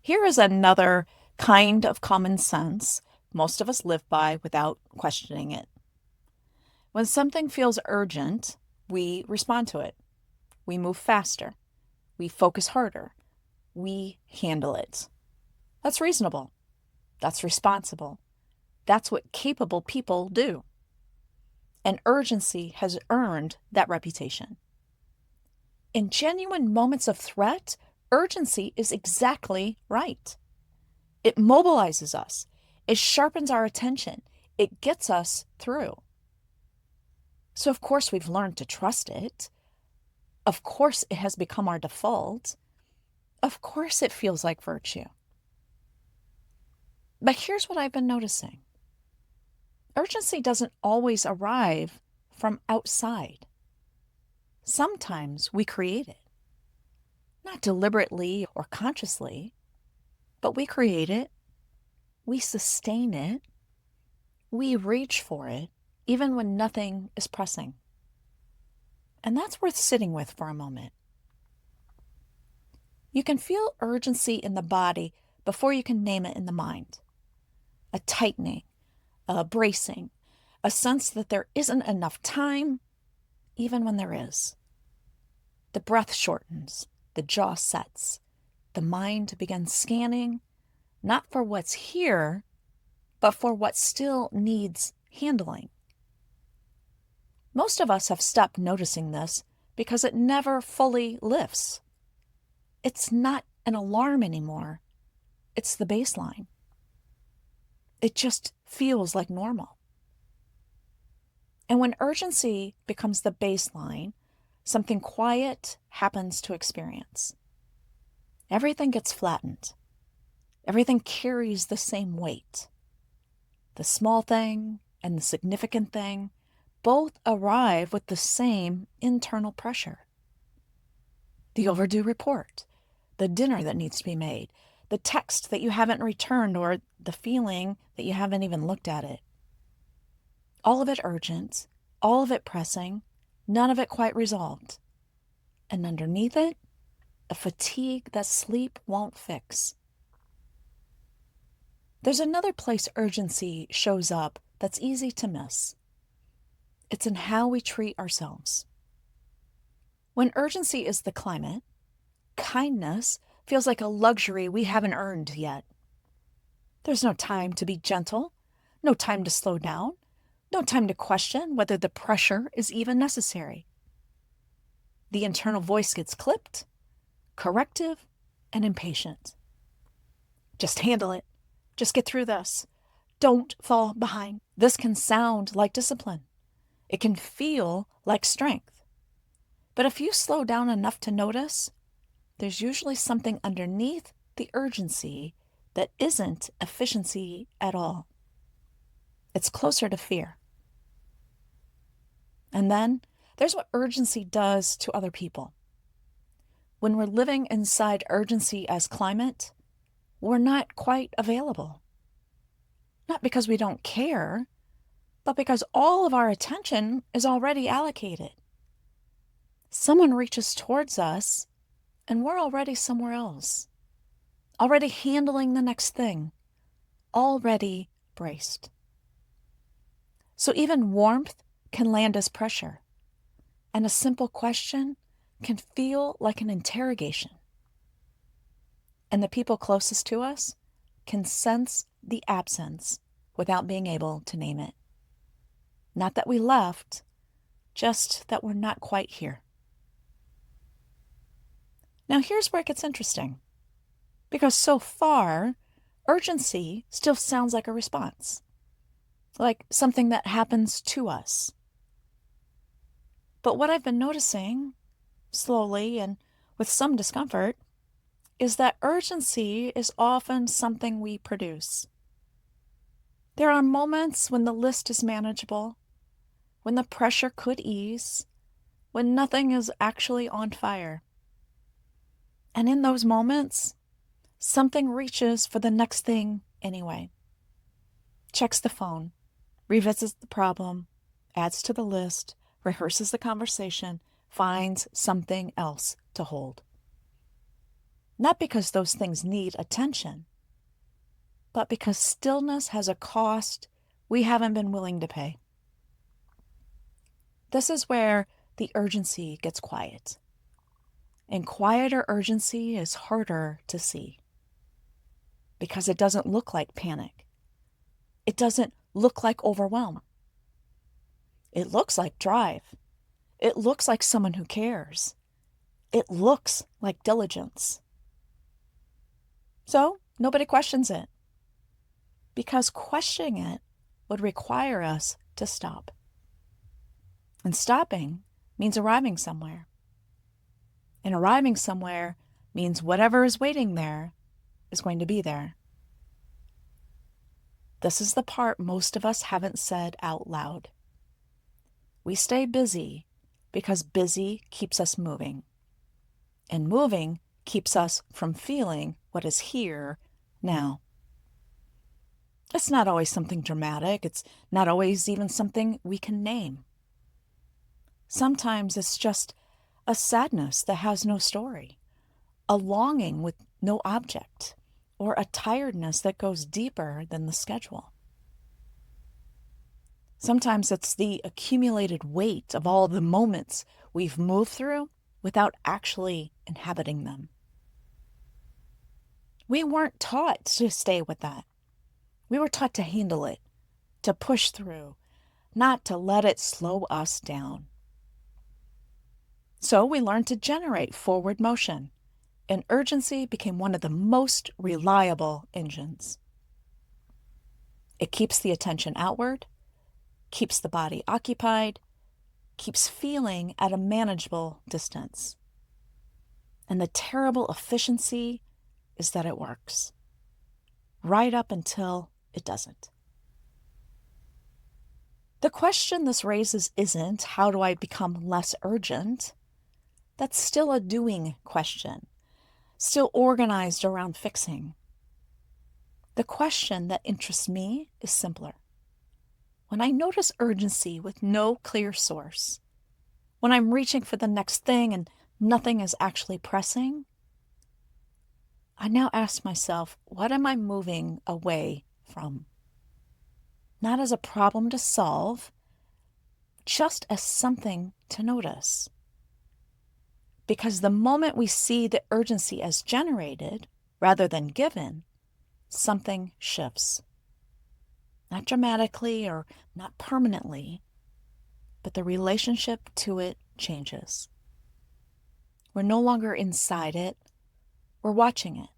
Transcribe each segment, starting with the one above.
Here is another kind of common sense most of us live by without questioning it. When something feels urgent, we respond to it. We move faster. We focus harder. We handle it. That's reasonable. That's responsible. That's what capable people do. And urgency has earned that reputation. In genuine moments of threat, urgency is exactly right. It mobilizes us. It sharpens our attention. It gets us through. So, of course, we've learned to trust it. Of course, it has become our default. Of course, it feels like virtue. But here's what I've been noticing. Urgency doesn't always arrive from outside. Sometimes we create it, not deliberately or consciously, but we create it, we sustain it, we reach for it, even when nothing is pressing. And that's worth sitting with for a moment. You can feel urgency in the body before you can name it in the mind. A tightening, a bracing, a sense that there isn't enough time, even when there is. The breath shortens, the jaw sets, the mind begins scanning, not for what's here, but for what still needs handling. Most of us have stopped noticing this because it never fully lifts. It's not an alarm anymore. It's the baseline. It just feels like normal. And when urgency becomes the baseline, something quiet happens to experience. Everything gets flattened. Everything carries the same weight. The small thing and the significant thing both arrive with the same internal pressure. The overdue report, the dinner that needs to be made, the text that you haven't returned, or the feeling that you haven't even looked at it. All of it urgent, all of it pressing, none of it quite resolved. And underneath it, a fatigue that sleep won't fix. There's another place urgency shows up that's easy to miss. It's in how we treat ourselves. When urgency is the climate, kindness feels like a luxury we haven't earned yet. There's no time to be gentle, no time to slow down, no time to question whether the pressure is even necessary. The internal voice gets clipped, corrective, and impatient. Just handle it. Just get through this. Don't fall behind. This can sound like discipline. It can feel like strength. But if you slow down enough to notice, there's usually something underneath the urgency that isn't efficiency at all. It's closer to fear. And then there's what urgency does to other people. When we're living inside urgency as climate, we're not quite available. Not because we don't care, but because all of our attention is already allocated. Someone reaches towards us, and we're already somewhere else, already handling the next thing, already braced. So even warmth can land as pressure, and a simple question can feel like an interrogation. And the people closest to us can sense the absence without being able to name it. Not that we left, just that we're not quite here. Now here's where it gets interesting, because so far, urgency still sounds like a response, like something that happens to us. But what I've been noticing, slowly and with some discomfort, is that urgency is often something we produce. There are moments when the list is manageable, when the pressure could ease, when nothing is actually on fire. And in those moments, something reaches for the next thing anyway. Checks the phone, revisits the problem, adds to the list, rehearses the conversation, finds something else to hold. Not because those things need attention, but because stillness has a cost we haven't been willing to pay. This is where the urgency gets quiet. And quieter urgency is harder to see because it doesn't look like panic. It doesn't look like overwhelm. It looks like drive. It looks like someone who cares. It looks like diligence. So nobody questions it because questioning it would require us to stop. And stopping means arriving somewhere. And arriving somewhere means whatever is waiting there is going to be there. This is the part most of us haven't said out loud. We stay busy because busy keeps us moving. And moving keeps us from feeling what is here now. It's not always something dramatic. It's not always even something we can name. Sometimes it's just a sadness that has no story, a longing with no object, or a tiredness that goes deeper than the schedule. Sometimes it's the accumulated weight of all the moments we've moved through without actually inhabiting them. We weren't taught to stay with that. We were taught to handle it, to push through, not to let it slow us down. So we learned to generate forward motion, and urgency became one of the most reliable engines. It keeps the attention outward, keeps the body occupied, keeps feeling at a manageable distance. And the terrible efficiency is that it works, right up until it doesn't. The question this raises isn't, how do I become less urgent? That's still a doing question, still organized around fixing. The question that interests me is simpler. When I notice urgency with no clear source, when I'm reaching for the next thing and nothing is actually pressing, I now ask myself, what am I moving away from? Not as a problem to solve, just as something to notice. Because the moment we see the urgency as generated rather than given, something shifts. Not dramatically or not permanently, but the relationship to it changes. We're no longer inside it, we're watching it.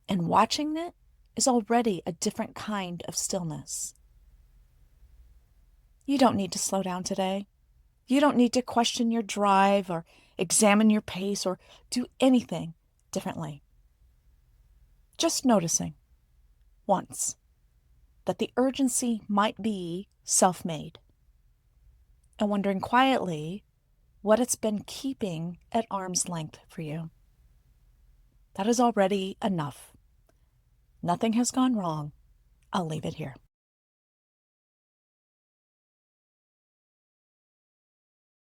And watching it is already a different kind of stillness. You don't need to slow down today. You don't need to question your drive or examine your pace or do anything differently. Just noticing, once, that the urgency might be self-made, and wondering quietly what it's been keeping at arm's length for you. That is already enough. Nothing has gone wrong. I'll leave it here.